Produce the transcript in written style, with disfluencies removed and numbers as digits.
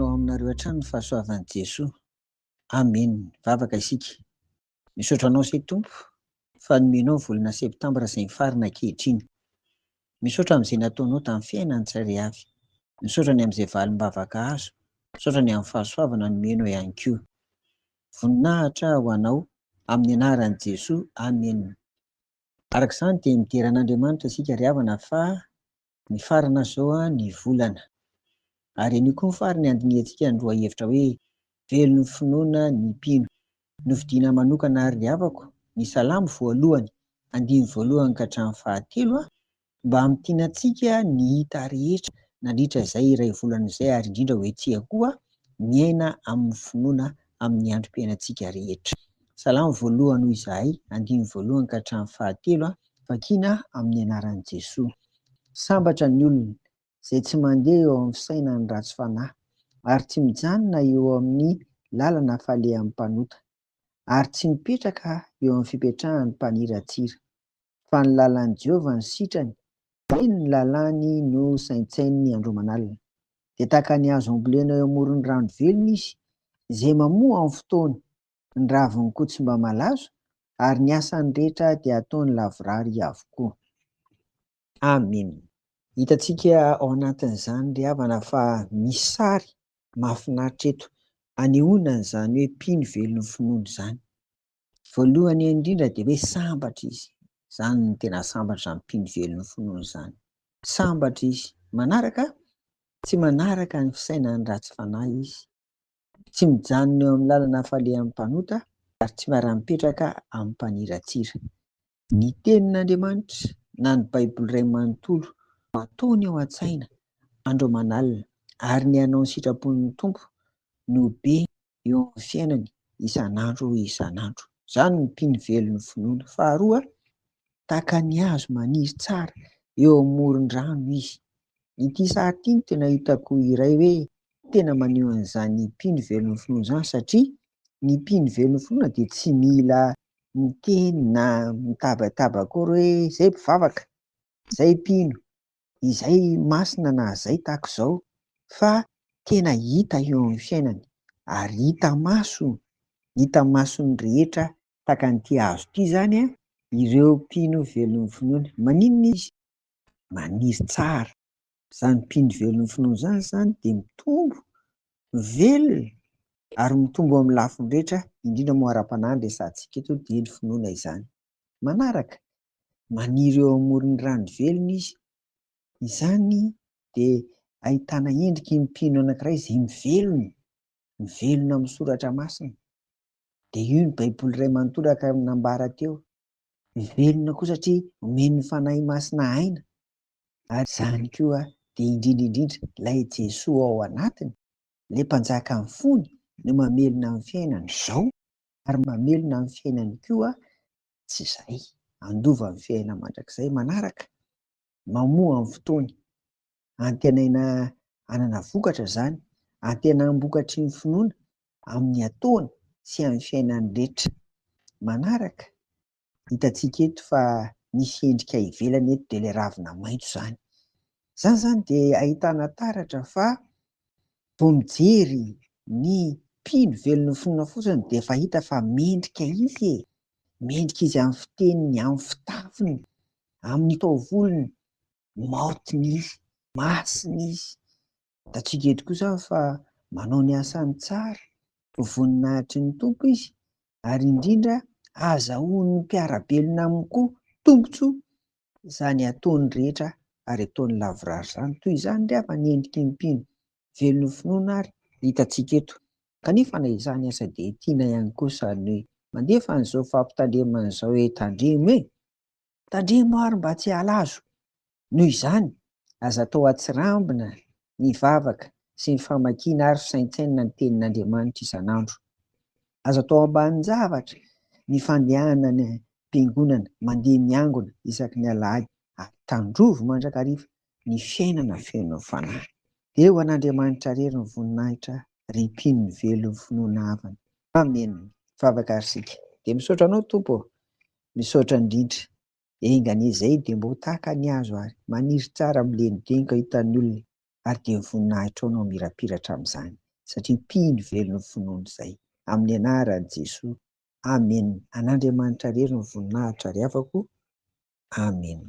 ao aminareo hatrany ny fahasoavan'i Jesoa. Amen. Vavaka isika. Misaotra anao se Tompo fa nomenao ny volana septambra izay mifarina ankehitriny. Misaotra amin'izay nataonao tamin'ny fiainan'ny tsirairay avy. Misaotra ny amin'izay valim-bavaka azo. Misaotra ny amin'ny fahasoavana nomenao ihany koa. Voninahitra ho anao amin'ny anaran'i Jesoa. Amen. Araka izany dia mideran'Andriamanitra isika ry havana fa mifarana izao ny volana. Ary anio koa ny farany andiniantsika ny roa hevitra hoe velon'ny finoana ny mpino. Novidiana manokana ry havako ny salamo voalohany, 15 ka hatramin'ny 17 mba hamitianantsika ny hita rehetra nandritra izay iray volana izay, ary indrindra hoentsika koa miaina amin'ny finoana amin'ny androm-piainantsika rehetra. Salamo voalohany hoy izahay, 15 ka hatramin'ny 17, vakiana amin'ny anaran'i Jesoa. Sambatra ny olona izay tsy mandeha eo amin'ny fisainany ratsy fanahy, ary tsy mijanona eo amin'ny lalana falehan'ny mpanota, ary tsy mipetraka eo amin'ny fipetrahan'ny mpaniratsira. Fa ny lalan'i Jehovah ny sitrany, iny ny lalany no saintsainy androman'alina. Dia tahaka ny hazo ambolena eo amoron'ny rano velona izy, izay mamoa amin'ny fotoany, ny raviny koa tsy mba malazo, ary ny asany rehetra dia ataony lavorary avokoa. Amen. Hitantsika ao anatin'izany ry havana fa misy sary mahafinaritra eto anehoana an'izany hoe mpino velon'ny finoana izany. Voalohany indrindra dia hoe sambatra izy. Izany no tena sambatra ny mpino velon'ny finoana izany. Sambatra izy. Manaraka, tsy manaraka ny fisainany ratsy fanahy izy. Tsy mijanona eo amin'ny lalana falehan'ny mpanota, ary tsy miara-mipetraka amin'ny mpaniratsira. Ny tenin'Andriamanitra na ny Baiboly iray manontolo ataony ao an-tsaina androman'alina, ary ny hanao ny sitrapon'ny Tompo no be eo amin'ny fiainany isan'andro isan'andro. Izany ny mpino velon'ny finoana. Faharoa, tahaka ny hazo maniry tsara eo amoron-drano izy. Ity sary ity no tena hitako iray hoe tena maneho an'izany mpino velon'ny finoana izany, satria ny mpino velon'ny finoana dia tsy mila miteny na mitabataba akory hoe izay mpivavaka, izay mpino, izay masina na izay tahaka izao, fa tena hita eo amin'ny fiainany, ary hita masony rehetra tahaka an'ity hazo ity izany ireo mpino velon'ny finoana. Maninona izy? Maniry tsara. Izany mpino velon'ny finoana izany dia mitombo, velona, ary mitombo amin'ny lafiny rehetra, indrindra moa ara-panahiny resantsika eto dia ny finoana izany. Manaraka, maniry eo amoron'ny rano velona izy. Izany dia ahitana endriky ny mpino anankiray izay mivelona amin'ny soratra masina. Dia io ny Baiboly iray manontolo ka nambara teo. Velona koa satria omeny ny fanahy masina aina. Ary izany koa dia indrindra indrindra ilay Jesoa ao anatiny, ilay mpanjaka ny fony no mamelona amin'ny fiainany izao, ary mamelona amin'ny fiainany koa tsy izay, andova amin'ny fiainana mandrakizay. Manaraka, mamoa amin'ny fotoany, antenaina hanana vokatra izany, antena hambokatry ny finoana amin'ny ataony sy amin'ny fiainany rehetra. Manaraka, hitantsika eto fa misy endrika ivelany eto dia ilay ravina maitso izany. Izany dia ahitana taratra fa vao mijery ny mpino velon'ny finoana fotsiny dia efa hita fa mendrika izy mendrika izy amin'ny fiteniny, amin'ny fitafiny, amin'ny taovolony, maotiny izy, masina izy. Hitantsika eto kosa fa manao ny asany tsara, voninahitry ny Tompo izy, ary indrindra ahazahoany mpiara-belona aminy koa tombotsoa izany ataony rehetra, ary ataony lavorary izany. Toy izany ry havana ny endriky ny mpino velon'ny finoana ary hitantsika eto. Kanefa na izany asa dia tiana ihany koa izany hoe mandefa an'izao fampitandremana izao hoe tandremo tandremo ary mba tsy halazo. Noho izany aza atao atsirambina ny vavaka sy ny famakiana ary fisaintsainina ny tenin'Andriamanitra isan'andro. Aza atao ambanin-javatra ny fandehana ny am-piangonana, mandeha miangona isaky ny alahady, ary tandrovo mandrakariva ny fiainana feno fanahy. Dia ho an'Andriamanitra irery ny voninahitra ry mpino velon'ny finoana havana. Amen. Vavaka ary sika dia misaotra anao Tompo, misaotra indrindra. Engany izay dia mbo tahaka ny hazo ary maniry tsara milenodenoka hitan'ny olona, ary dia voninahitra ao no mirapiratra amin'izany. satria mpino velona ny finoana izay. Amin'ny anaran'i Jesoa. Amen. An'Andriamanitra irery ny voninahitra ary afako. Amen.